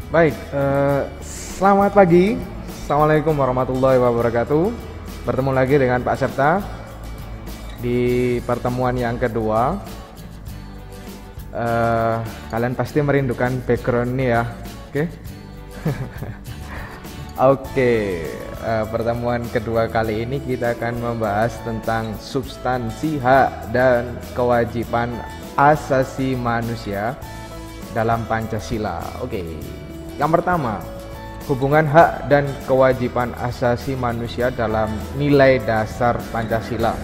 Baik, selamat pagi. Assalamualaikum warahmatullahi wabarakatuh. Bertemu lagi dengan Pak Serta di pertemuan yang kedua. Kalian pasti merindukan background ini ya, oke? Oke, pertemuan kedua kali ini kita akan membahas tentang substansi hak dan kewajiban asasi manusia dalam Pancasila. Oke. Yang pertama, hubungan hak dan kewajiban asasi manusia dalam nilai dasar Pancasila.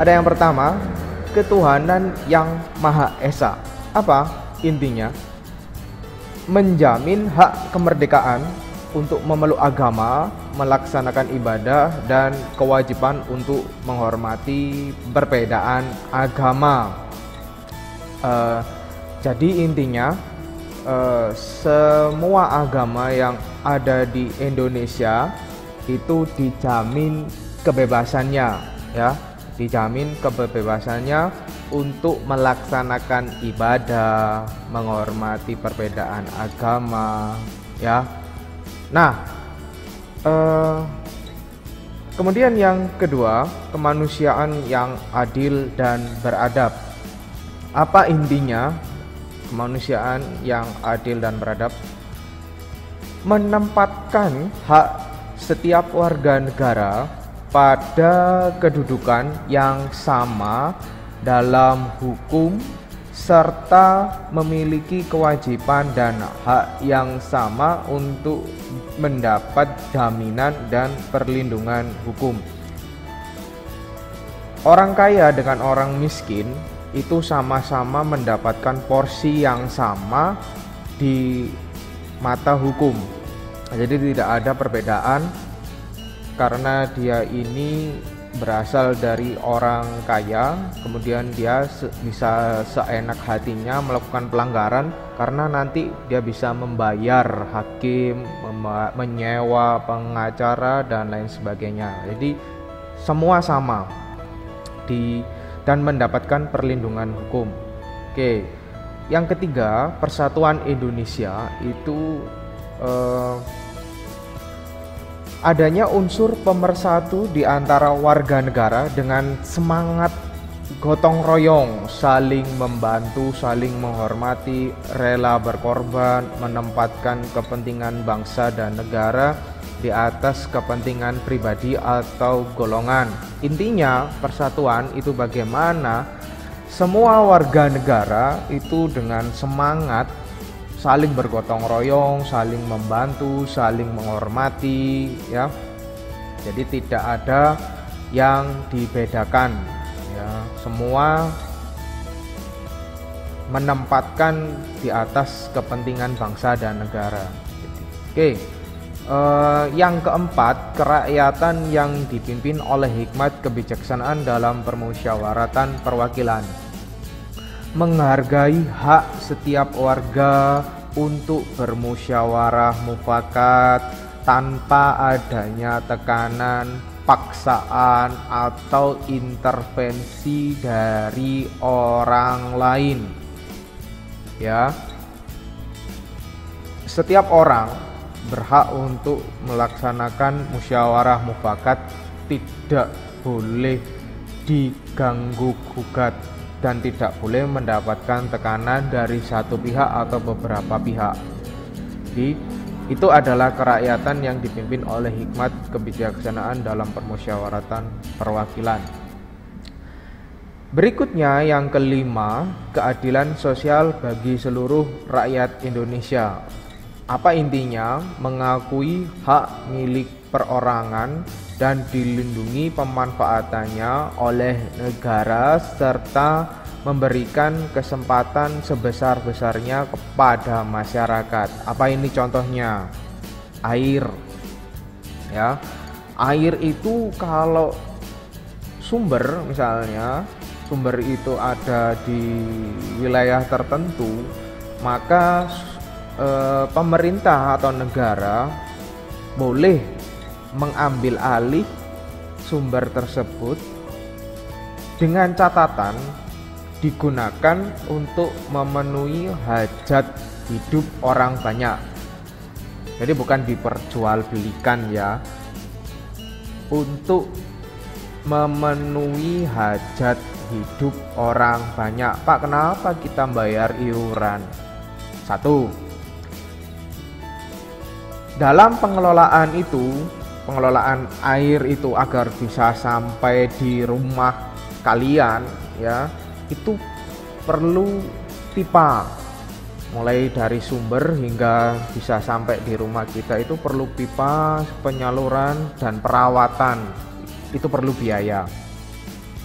Ada yang pertama, ketuhanan yang Maha Esa. Apa intinya? Menjamin hak kemerdekaan untuk memeluk agama, melaksanakan ibadah, dan kewajiban untuk menghormati perbedaan agama. Jadi intinya, semua agama yang ada di Indonesia itu dijamin kebebasannya, ya, dijamin kebebasannya untuk melaksanakan ibadah, menghormati perbedaan agama, ya. Nah, kemudian yang kedua, kemanusiaan yang adil dan beradab. Apa intinya? Kemanusiaan yang adil dan beradab menempatkan hak setiap warga negara pada kedudukan yang sama dalam hukum serta memiliki kewajiban dan hak yang sama untuk mendapat jaminan dan perlindungan hukum. Orang kaya dengan orang miskin itu sama-sama mendapatkan porsi yang sama di mata hukum. Jadi tidak ada perbedaan karena dia ini berasal dari orang kaya, kemudian dia bisa seenak hatinya melakukan pelanggaran karena nanti dia bisa membayar hakim, menyewa pengacara dan lain sebagainya. Jadi semua sama dan mendapatkan perlindungan hukum. Oke, yang ketiga, Persatuan Indonesia itu adanya unsur pemersatu di antara warga negara dengan semangat gotong royong, saling membantu, saling menghormati, rela berkorban, menempatkan kepentingan bangsa dan negara di atas kepentingan pribadi atau golongan. Intinya persatuan itu bagaimana semua warga negara itu dengan semangat saling bergotong royong, saling membantu, saling menghormati, ya. Jadi tidak ada yang dibedakan, ya. Semua menempatkan di atas kepentingan bangsa dan negara. Oke. Yang keempat, kerakyatan yang dipimpin oleh hikmat kebijaksanaan dalam permusyawaratan perwakilan. Menghargai hak setiap warga untuk bermusyawarah mufakat tanpa adanya tekanan, paksaan, atau intervensi dari orang lain. Ya. Setiap orang berhak untuk melaksanakan musyawarah mufakat, tidak boleh diganggu gugat dan tidak boleh mendapatkan tekanan dari satu pihak atau beberapa pihak. Jadi itu adalah kerakyatan yang dipimpin oleh hikmat kebijaksanaan dalam permusyawaratan perwakilan. Berikutnya yang kelima, keadilan sosial bagi seluruh rakyat Indonesia. Apa intinya? Mengakui hak milik perorangan dan dilindungi pemanfaatannya oleh negara serta memberikan kesempatan sebesar-besarnya kepada masyarakat. Apa ini contohnya? Air. Ya. Air itu kalau sumber misalnya, sumber itu ada di wilayah tertentu, maka pemerintah atau negara boleh mengambil alih sumber tersebut dengan catatan digunakan untuk memenuhi hajat hidup orang banyak. Jadi bukan diperjualbelikan ya, untuk memenuhi hajat hidup orang banyak. Pak, kenapa kita bayar iuran? Satu, dalam pengelolaan air itu agar bisa sampai di rumah kalian ya, itu perlu pipa. Mulai dari sumber hingga bisa sampai di rumah kita itu perlu pipa, penyaluran dan perawatan. Itu perlu biaya.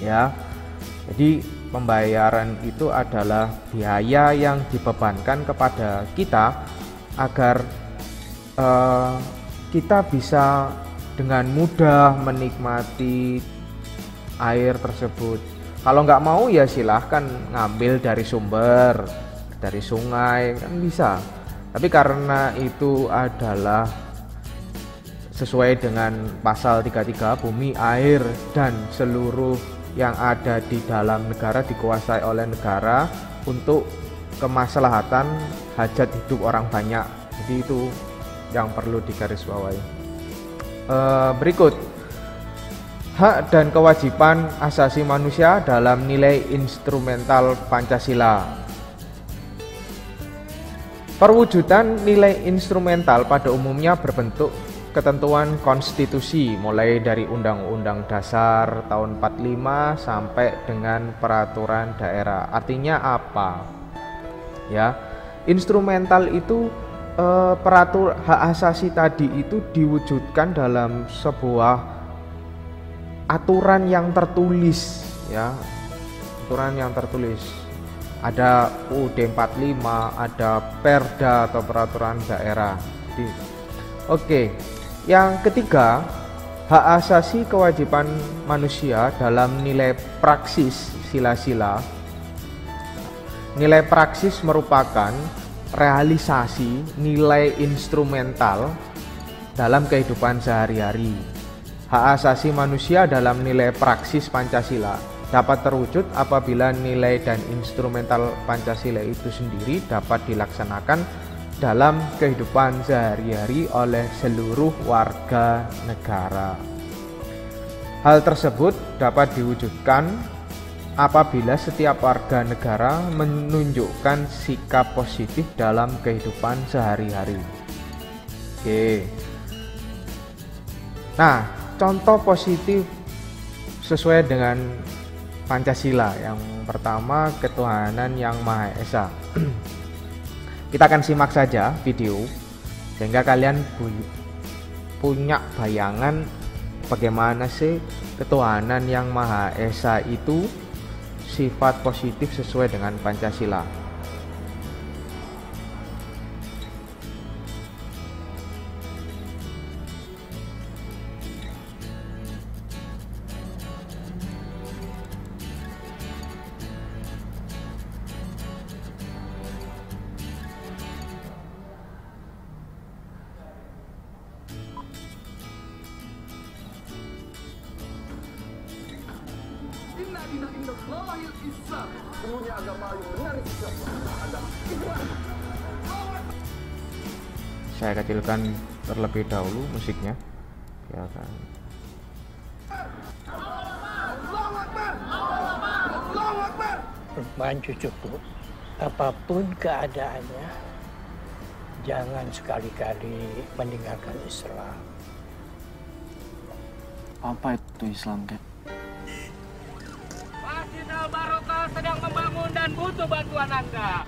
Ya. Jadi pembayaran itu adalah biaya yang dibebankan kepada kita agar kita bisa dengan mudah menikmati air tersebut. Kalau nggak mau ya silahkan ngambil dari sumber, dari sungai kan bisa. Tapi karena itu adalah sesuai dengan pasal 33, bumi, air, dan seluruh yang ada di dalam negara dikuasai oleh negara untuk kemaslahatan hajat hidup orang banyak. Jadi itu yang perlu digarisbawahi. Berikut, hak dan kewajiban asasi manusia dalam nilai instrumental Pancasila. Perwujudan nilai instrumental pada umumnya berbentuk ketentuan konstitusi, mulai dari Undang-Undang Dasar tahun 45 sampai dengan peraturan daerah. Artinya apa? Ya, instrumental itu peratur hak asasi tadi itu diwujudkan dalam sebuah aturan yang tertulis, ya, aturan yang tertulis. Ada UUD 45, ada Perda atau peraturan daerah. Oke. Yang ketiga, hak asasi kewajiban manusia dalam nilai praksis sila-sila. Nilai praksis merupakan realisasi nilai instrumental dalam kehidupan sehari-hari. Hak asasi manusia dalam nilai praksis Pancasila dapat terwujud apabila nilai dan instrumental Pancasila itu sendiri dapat dilaksanakan dalam kehidupan sehari-hari oleh seluruh warga negara. Hal tersebut dapat diwujudkan apabila setiap warga negara menunjukkan sikap positif dalam kehidupan sehari-hari. Oke. Nah, contoh positif sesuai dengan Pancasila. Yang pertama, ketuhanan yang Maha Esa. Kita akan simak saja video sehingga kalian punya bayangan bagaimana sih ketuhanan yang Maha Esa itu sifat positif sesuai dengan Pancasila. Saya kecilkan terlebih dahulu musiknya. Ya kan. Perempuan cucuku, apapun keadaannya, jangan sekali-kali meninggalkan Islam. Apa itu Islam, Kek? Masjid Al-Barokah sedang membangun dan butuh bantuan Anda.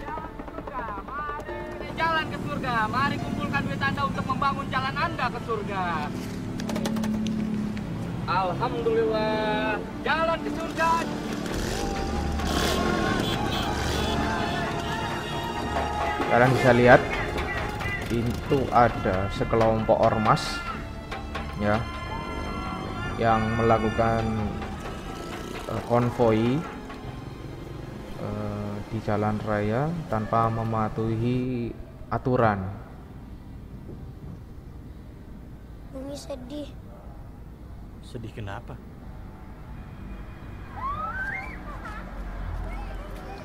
Jalan ke surga. Mari kumpulkan duit Anda untuk membangun jalan Anda ke surga. Alhamdulillah, jalan ke surga. Kalian bisa lihat itu ada sekelompok ormas ya yang melakukan konvoi di jalan raya tanpa mematuhi aturan. Bumi sedih. Sedih kenapa?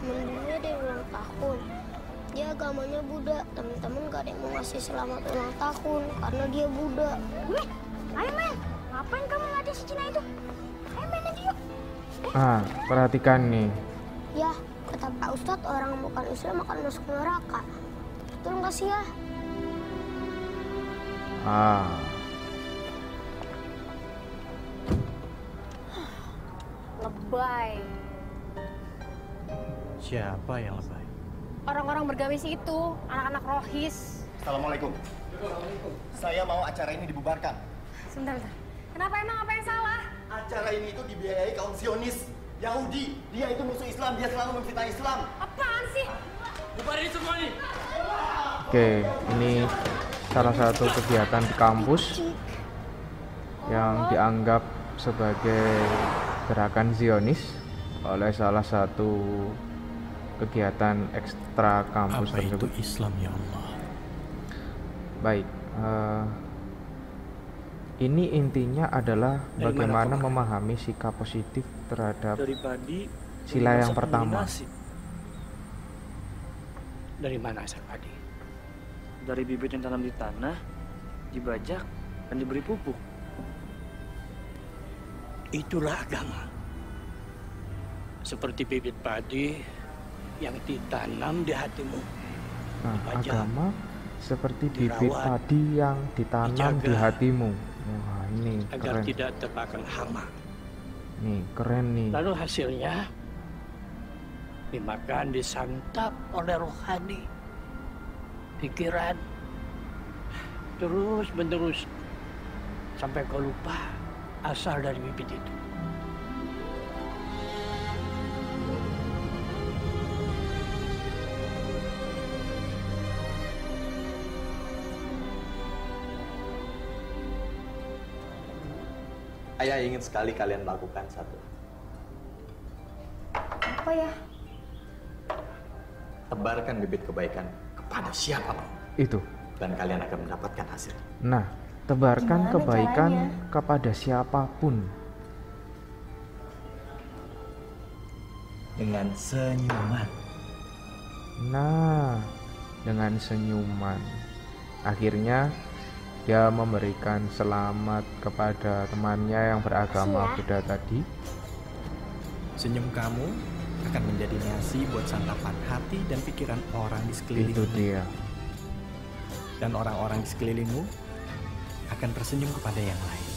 Temen Bumi ada yang ulang tahun. Dia agamanya Buddha. Teman-teman gak ada yang mau ngasih selamat ulang tahun karena dia Buddha. Ayo men, ngapain kamu ngajak si Cina itu? Ayo main aja yuk. Perhatikan nih. Ya, kata Pak Ustadz, orang yang bukan Islam akan masuk neraka. Betul nggak sih ya? Lebay. Siapa yang lebay? Orang-orang bergamis itu, anak-anak rohis. Assalamualaikum. Saya mau acara ini dibubarkan. Sebentar. Kenapa emang apa yang salah? Acara ini itu dibiayai kaum Zionis, Yahudi. Dia itu musuh Islam, dia selalu memfitnah Islam. Apaan sih? Bubarin semua nih. Oke, ini salah satu kegiatan di kampus yang dianggap sebagai gerakan Zionis oleh salah satu kegiatan ekstra kampus Apa tersebut. itu Islam ya Allah? Baik, ini intinya adalah bagaimana memahami sikap positif terhadap Dari padi. sila yang pertama. Dari mana asal padi? Dari bibit yang tanam di tanah, dibajak, dan diberi pupuk. Itulah agama. Seperti bibit padi yang ditanam di hatimu. Nah, Dibajak, agama seperti bibit dirawat, padi yang ditanam di dijaga, hatimu. Wah, ini agar keren. tidak termakan hama. Nih, keren nih. Lalu hasilnya dimakan, disantap oleh rohani, pikiran, terus menerus sampai kau lupa asal dari bibit itu. Saya ingin sekali kalian melakukan satu. Apa ya? Tebarkan bibit kebaikan kepada siapapun. Itu. Dan kalian akan mendapatkan hasil. Nah, tebarkan Gimana kebaikan caranya? kepada siapapun. Dengan senyuman. Nah, dengan senyuman. Akhirnya dia memberikan selamat kepada temannya yang beragama Buddha tadi. Senyum kamu akan menjadi nasi buat santapan hati dan pikiran orang di sekelilingmu. Itu dia. Dan orang-orang di sekelilingmu akan tersenyum kepada yang lain.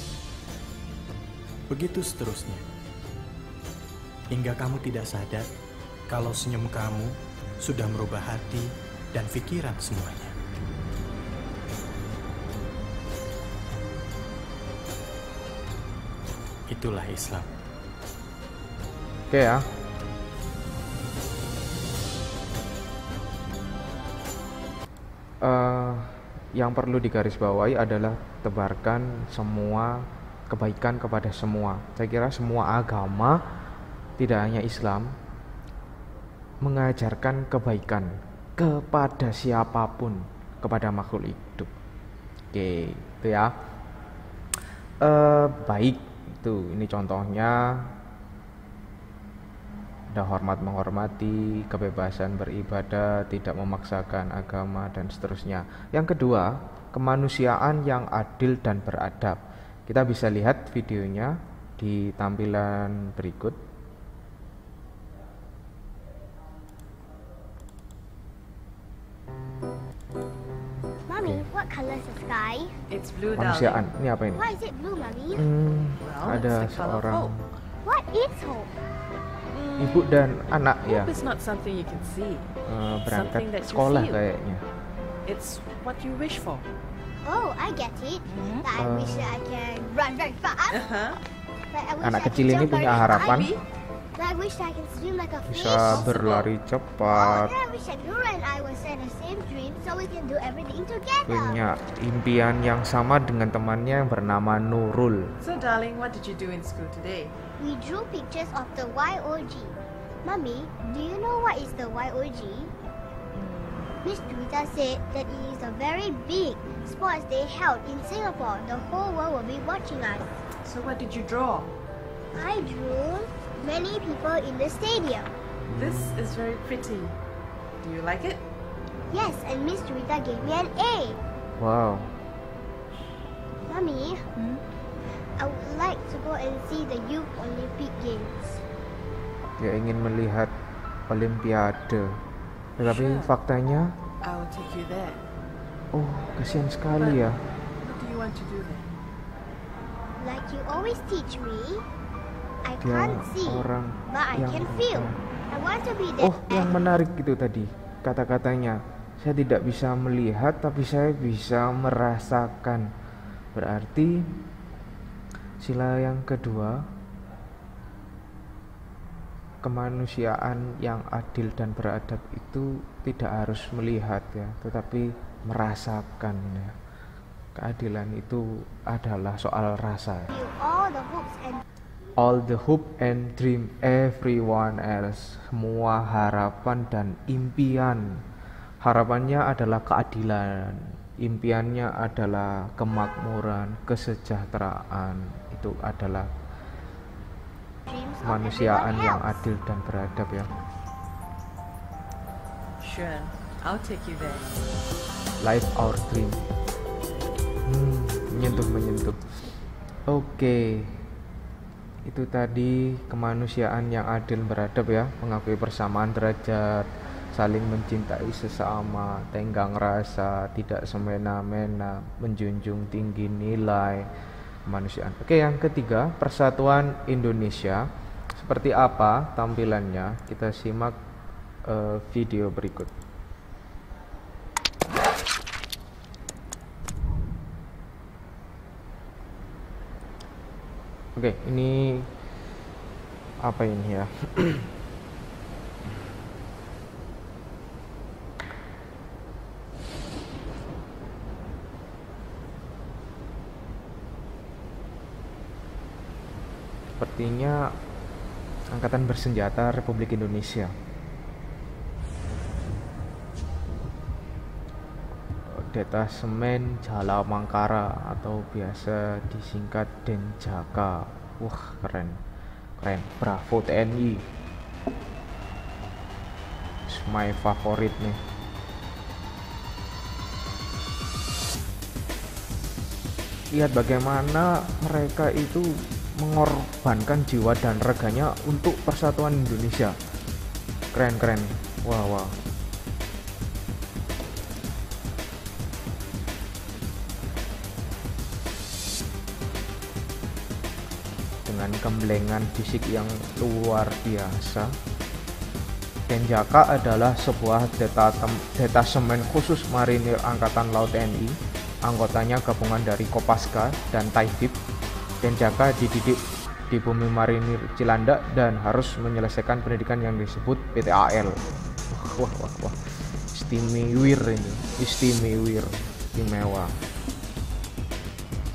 Begitu seterusnya. Hingga kamu tidak sadar kalau senyum kamu sudah merubah hati dan pikiran semuanya. Itulah Islam. Oke ya. Yang perlu digarisbawahi adalah tebarkan semua kebaikan kepada semua. Saya kira semua agama, tidak hanya Islam, mengajarkan kebaikan kepada siapapun, kepada makhluk hidup. Oke, itu ya. Baik, itu ini contohnya. Ada hormat menghormati, kebebasan beribadah, tidak memaksakan agama, dan seterusnya. Yang kedua, kemanusiaan yang adil dan beradab. Kita bisa lihat videonya di tampilan berikut. Mommy, what color is the sky? It's blue, Kemanusiaan, darling. ini apa ini? Why is it blue, Mommy? Well, Ada it's the color of seorang hope. What is hope? ibu dan anak ya, Hope is not something you can see. berangkat something that you sekolah feel. kayaknya. It's what you wish for. Oh, I get it. That I wish that I can run very fast. Uh-huh. Like I wish Anak I can kecil ini jump punya very harapan high. Like I wish I can swim like a fish. bisa berlari Oh, cepat, then I wish that Nura and I will share the same dream so we can do everything together. punya impian yang sama dengan temannya yang bernama Nurul. So, darling, what did you do in school today? We drew pictures of the YOG. Mommy, do you know what is the YOG? Miss Juita said that it is a very big sports day held in Singapore. The whole world will be watching us. So, what did you draw? I drew many people in the stadium. This is very pretty. Do you like it? Yes, and Miss Juwita gave me an A. Wow. Mommy, I would like to go and see the Youth Olympic Games. Dia ingin melihat Olimpiade. Tetapi Sure. faktanya, I will take you there. oh kasihan sekali ya. What do you want to do there? Like you always teach me, I Dia can't see, orang but I yang can feel. buta. I want to be there. Oh, yang menarik itu tadi kata-katanya. Saya tidak bisa melihat, tapi saya bisa merasakan. Berarti sila yang kedua, kemanusiaan yang adil dan beradab itu tidak harus melihat ya, tetapi merasakan ya. Keadilan itu adalah soal rasa. You all the hopes and All the hope and dream everyone else. Semua harapan dan impian. Harapannya adalah keadilan. Impiannya adalah kemakmuran, kesejahteraan. Itu adalah dreams of kemanusiaan everyone yang else. adil dan beradab ya. Sure, I'll take you there. Life our dream. Menyentuh. Oke. Itu tadi kemanusiaan yang adil beradab ya, mengakui persamaan derajat, saling mencintai sesama, tenggang rasa, tidak semena-mena, menjunjung tinggi nilai kemanusiaan. Oke, yang ketiga, Persatuan Indonesia. Seperti apa tampilannya? Kita simak video berikut. Oke, ini apa ini ya? Sepertinya Angkatan Bersenjata Republik Indonesia. Detasemen Jala Mangkara atau biasa disingkat Denjaka. Wah, keren. Bravo TNI. It's my favorite nih. Lihat bagaimana mereka itu mengorbankan jiwa dan raganya untuk persatuan Indonesia. Keren. Wah. Dengan kembelengan fisik yang luar biasa. Denjaka adalah sebuah detasemen khusus marinir Angkatan Laut TNI. Anggotanya gabungan dari Kopaska dan Taifib. Denjaka dididik di bumi marinir Cilandak dan harus menyelesaikan pendidikan yang disebut PTAL. Wah. Istimewa.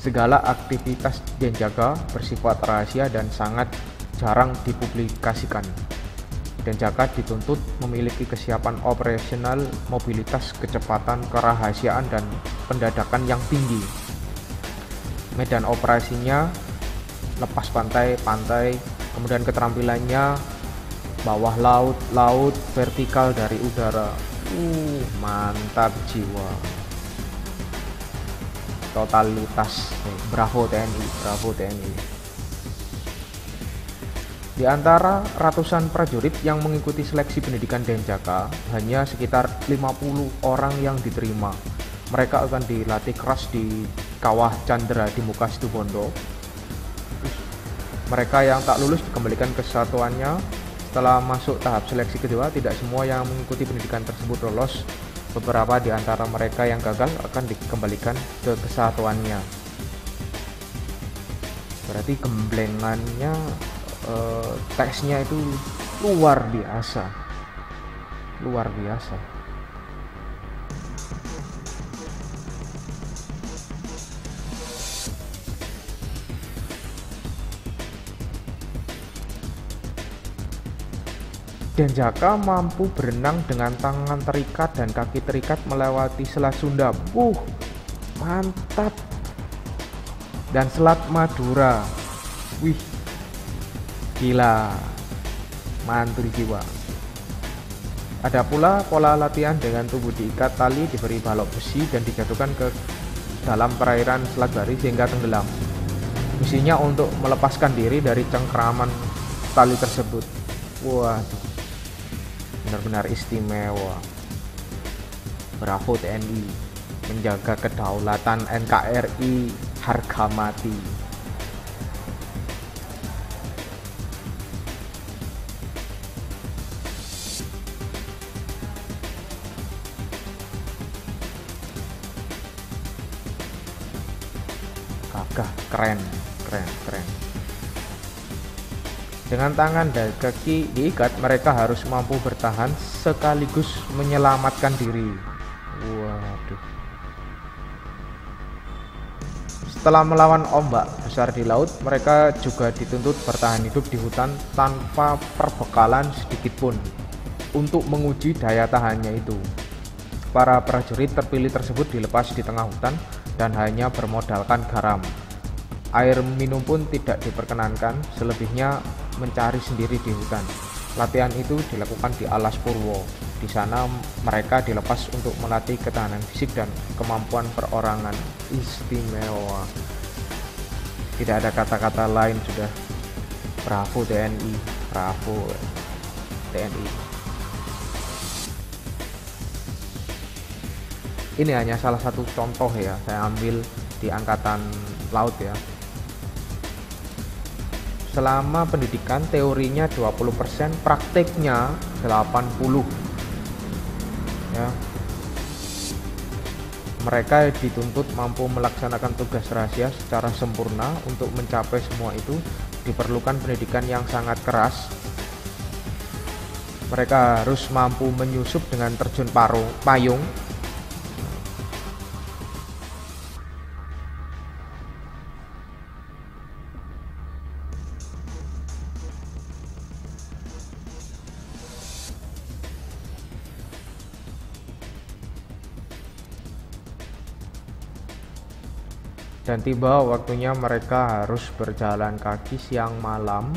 Segala aktivitas Denjaka bersifat rahasia dan sangat jarang dipublikasikan. Denjaka dituntut memiliki kesiapan operasional, mobilitas, kecepatan, kerahasiaan, dan pendadakan yang tinggi. Medan operasinya lepas pantai, kemudian keterampilannya bawah laut, vertikal dari udara. Mantap jiwa. Totalitas. Bravo TNI. Di antara ratusan prajurit yang mengikuti seleksi pendidikan Denjaka, hanya sekitar 50 orang yang diterima. Mereka akan dilatih keras di Kawah Chandra di Muka Situbondo. Mereka yang tak lulus dikembalikan ke kesatuannya. Setelah masuk tahap seleksi kedua, tidak semua yang mengikuti pendidikan tersebut lolos. Beberapa di antara mereka yang gagal akan dikembalikan ke kesatuannya. Berarti gemblengannya, teksnya itu luar biasa. Denjaka mampu berenang dengan tangan terikat dan kaki terikat melewati Selat Sunda. Mantap. Dan Selat Madura. Wih, gila. Mantul jiwa. Ada pula pola latihan dengan tubuh diikat tali, diberi balok besi, dan dijatuhkan ke dalam perairan Selat Bari sehingga tenggelam. Misinya untuk melepaskan diri dari cengkraman tali tersebut. Waduh, benar-benar istimewa. Bravo TNI, menjaga kedaulatan NKRI harga mati. Gagah, keren. Dengan tangan dan kaki diikat, mereka harus mampu bertahan sekaligus menyelamatkan diri. Waduh. Setelah melawan ombak besar di laut, mereka juga dituntut bertahan hidup di hutan tanpa perbekalan sedikit pun untuk menguji daya tahannya itu. Para prajurit terpilih tersebut dilepas di tengah hutan dan hanya bermodalkan garam. Air minum pun tidak diperkenankan, selebihnya mencari sendiri di hutan. Latihan itu dilakukan di Alas Purwo. Di sana mereka dilepas untuk melatih ketahanan fisik dan kemampuan perorangan. Istimewa. Tidak ada kata-kata lain sudah. Bravo TNI, bravo TNI. Ini hanya salah satu contoh ya, saya ambil di Angkatan Laut ya. Selama pendidikan teorinya 20%, prakteknya 80%. Ya. Mereka dituntut mampu melaksanakan tugas rahasia secara sempurna. Untuk mencapai semua itu diperlukan pendidikan yang sangat keras. Mereka harus mampu menyusup dengan terjun payung. Dan tiba waktunya mereka harus berjalan kaki siang malam.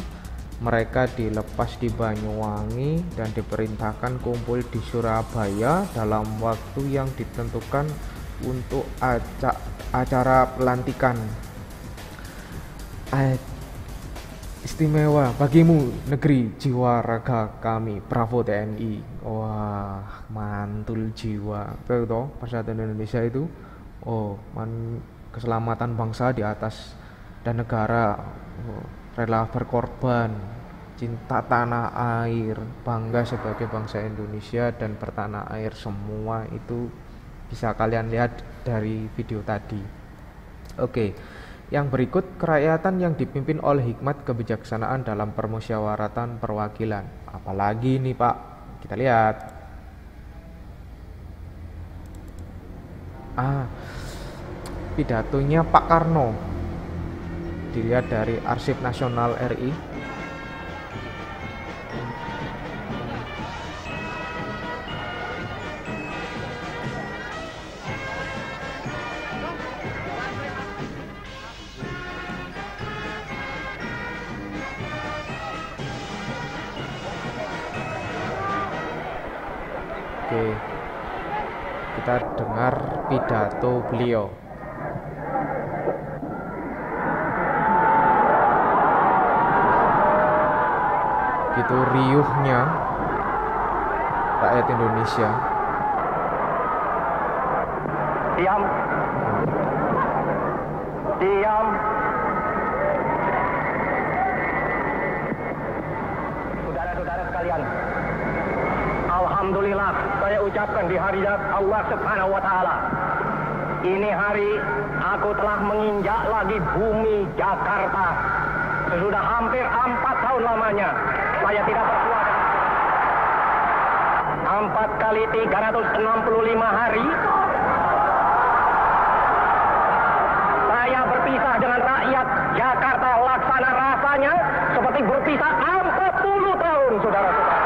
Mereka dilepas di Banyuwangi dan diperintahkan kumpul di Surabaya dalam waktu yang ditentukan untuk acara pelantikan. Istimewa bagimu negeri jiwa raga kami, bravo TNI. Wah, mantul jiwa. Betul, Persatuan Indonesia itu. Keselamatan bangsa di atas dan negara, rela berkorban, cinta tanah air, bangga sebagai bangsa Indonesia dan bertanah air, semua itu bisa kalian lihat dari video tadi. Oke, yang berikut kerakyatan yang dipimpin oleh hikmat kebijaksanaan dalam permusyawaratan perwakilan. Apalagi nih Pak, kita lihat. Pidatonya Pak Karno, dilihat dari Arsip Nasional RI. Oke, kita dengar pidato beliau. Itu riuhnya rakyat Indonesia. Diam. Saudara-saudara sekalian, alhamdulillah saya ucapkan di hari Allah Subhanahu wa taala. Ini hari aku telah menginjak lagi bumi Jakarta. Sudah hampir 4 tahun lamanya saya tidak bersuara. 4 kali 365 hari saya berpisah dengan rakyat Jakarta. Laksana rasanya seperti berpisah 40 tahun, saudara-saudara.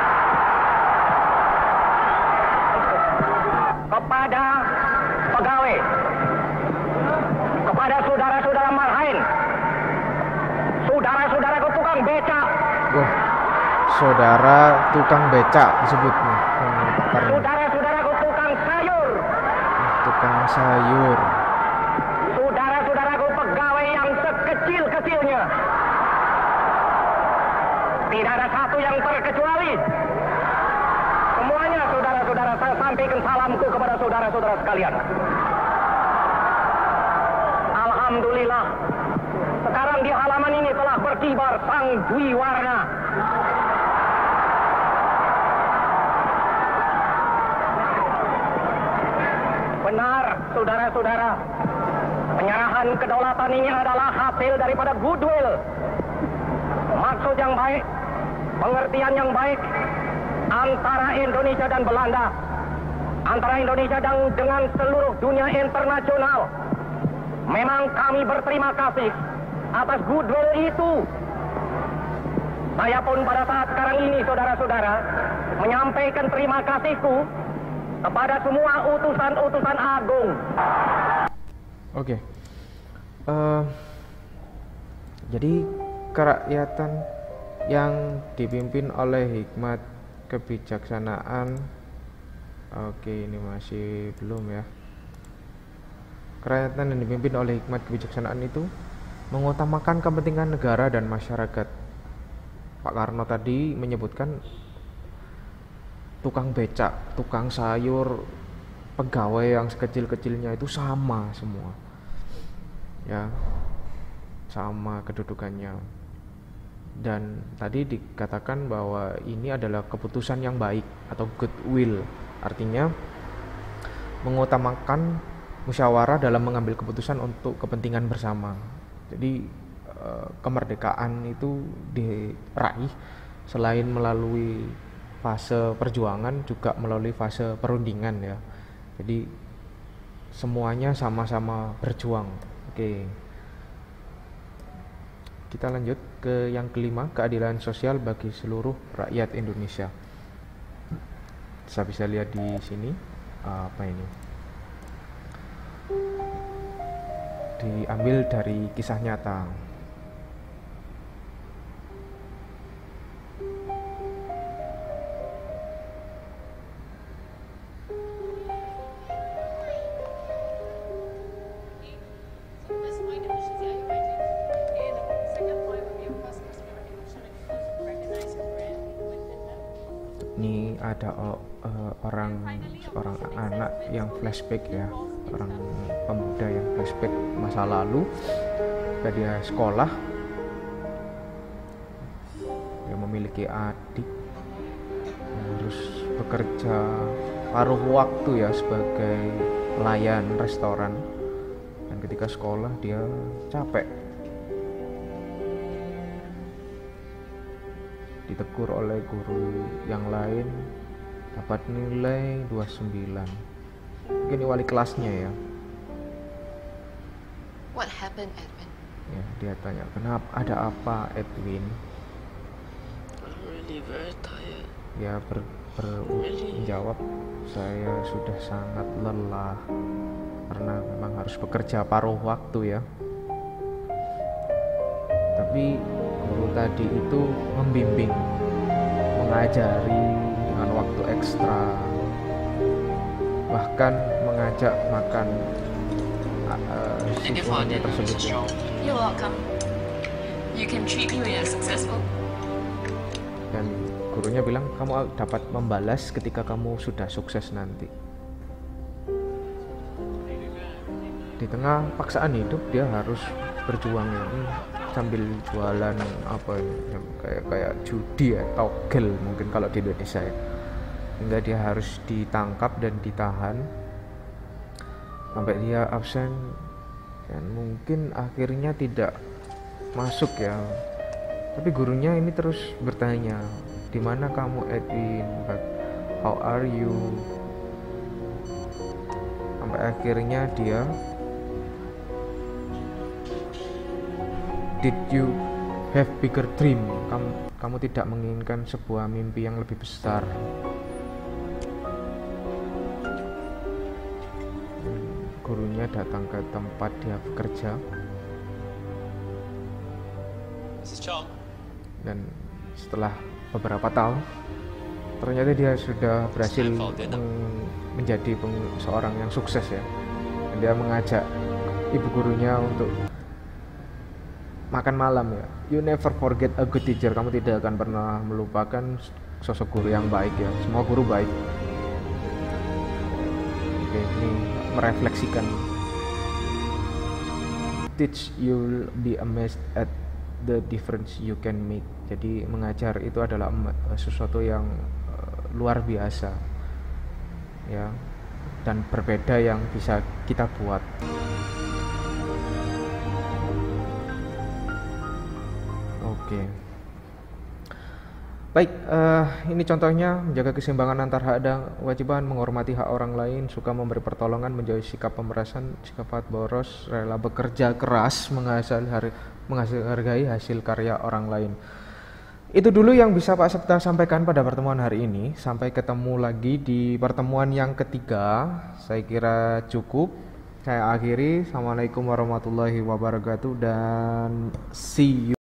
Kepada pegawai, kepada saudara-saudara marhain, saudara-saudara tukang becak. Saudara tukang becak disebut laparnya. Saudara-saudaraku tukang sayur. Tukang sayur. Saudara-saudaraku pegawai yang sekecil-kecilnya. Tidak ada satu yang terkecuali. Semuanya saudara-saudara, saya sampaikan salamku kepada saudara-saudara sekalian. Alhamdulillah, sekarang di halaman ini telah berkibar sang Dwi Warna. Benar, saudara-saudara, penyerahan kedaulatan ini adalah hasil daripada goodwill, maksud yang baik, pengertian yang baik antara Indonesia dan Belanda, antara Indonesia dan dengan seluruh dunia internasional. Memang kami berterima kasih atas goodwill itu. Saya pun pada saat sekarang ini, saudara-saudara, menyampaikan terima kasihku kepada semua utusan-utusan agung. Oke. Jadi kerakyatan yang dipimpin oleh hikmat kebijaksanaan. Oke, ini masih belum ya. Kerakyatan yang dipimpin oleh hikmat kebijaksanaan itu mengutamakan kepentingan negara dan masyarakat. Pak Karno tadi menyebutkan tukang becak, tukang sayur, pegawai yang sekecil-kecilnya itu sama semua. Ya, sama kedudukannya. Dan tadi dikatakan bahwa ini adalah keputusan yang baik atau goodwill. Artinya mengutamakan musyawarah dalam mengambil keputusan untuk kepentingan bersama. Jadi kemerdekaan itu diraih selain melalui fase perjuangan juga melalui fase perundingan ya. Jadi semuanya sama-sama berjuang. Oke. Kita lanjut ke yang kelima, keadilan sosial bagi seluruh rakyat Indonesia. Saya bisa lihat di sini apa ini? Diambil dari kisah nyata. Ini ada seorang anak yang flashback ya, orang pemuda yang flashback masa lalu. Ketika dia sekolah, dia memiliki adik, harus bekerja paruh waktu ya sebagai pelayan restoran, dan ketika sekolah dia capek, ditegur oleh guru yang lain, dapat nilai 29. Mungkin ini wali kelasnya ya. What happened, Edwin? Ya, dia tanya, kenapa, ada apa Edwin? I'm really very tired. Ya menjawab, saya sudah sangat lelah karena memang harus bekerja paruh waktu ya. Tapi guru tadi itu membimbing, mengajari dengan waktu ekstra, bahkan mengajak makan siswanya tersebut. You're welcome. You can treat me when you're successful. Dan gurunya bilang, kamu dapat membalas ketika kamu sudah sukses nanti. Di tengah paksaan hidup dia harus berjuang ya, sambil jualan apa kayak judi ya, togel mungkin kalau di Indonesia ya. Hingga dia harus ditangkap dan ditahan sampai dia absen, dan mungkin akhirnya tidak masuk ya. Tapi gurunya ini terus bertanya, di mana kamu Edwin? How are you? Sampai akhirnya dia, did you have bigger dream? Kamu tidak menginginkan sebuah mimpi yang lebih besar? Gurunya datang ke tempat dia bekerja, dan setelah beberapa tahun ternyata dia sudah berhasil menjadi seorang yang sukses ya. Dan dia mengajak ibu gurunya untuk makan malam ya. You never forget a good teacher. Kamu tidak akan pernah melupakan sosok guru yang baik ya. Semua guru baik. Oke, ini merefleksikan. Teach, you'll be amazed at the difference you can make. Jadi mengajar itu adalah sesuatu yang luar biasa ya, dan berbeda yang bisa kita buat. Oke. Baik, ini contohnya menjaga keseimbangan antar hak dan kewajiban, menghormati hak orang lain, suka memberi pertolongan, menjauhi sikap pemerasan, sikap boros, rela bekerja keras, menghargai hasil karya orang lain. Itu dulu yang bisa Pak Septa sampaikan pada pertemuan hari ini. Sampai ketemu lagi di pertemuan yang ketiga. Saya kira cukup. Saya akhiri. Assalamualaikum warahmatullahi wabarakatuh dan see you.